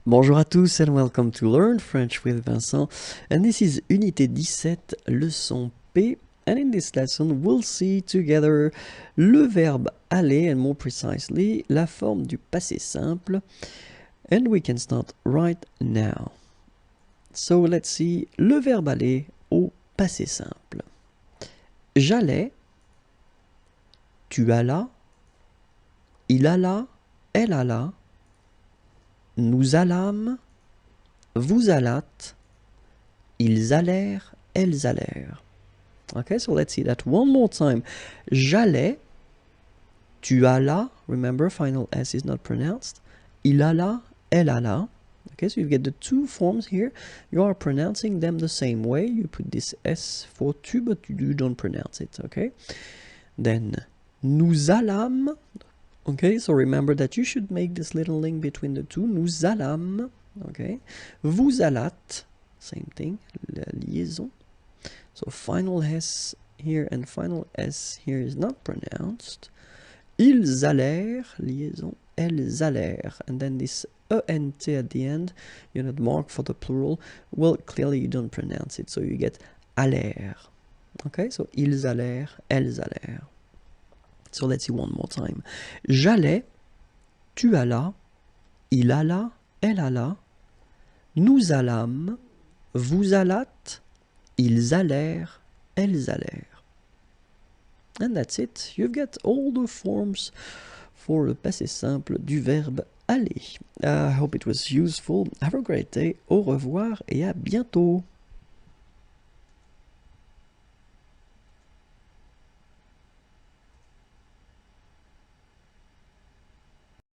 Bonjour à tous and welcome to Learn French with Vincent, and this is Unité 17, leçon P, and in this lesson we'll see together le verbe aller and more precisely la forme du passé simple, and we can start right now. So let's see le verbe aller au passé simple. J'allais, tu allas, il alla, elle alla, nous allâmes, vous allâtes, ils allèrent, elles allèrent. Okay, so let's see that one more time. J'allais, tu allas, remember final S is not pronounced. Il alla, elle alla. Okay, so you get the two forms here. You are pronouncing them the same way. You put this S for tu, but you don't pronounce it, okay? Then, nous allâmes. Okay, so remember that you should make this little link between the two. Nous allâmes, okay? Vous allâtes, same thing, la liaison. So final S here and final S here is not pronounced. Ils allèrent, liaison, elles allèrent. And then this ENT at the end, you know, the mark for the plural, well, clearly you don't pronounce it. So you get allèrent. Okay, so ils allèrent, elles allèrent. So let's see one more time. J'allais, tu allas, il alla, elle alla, nous allâmes, vous allâtes, ils allèrent, elles allèrent. And that's it. You've got all the forms for le passé simple du verbe aller. I hope it was useful. Have a great day. Au revoir et à bientôt.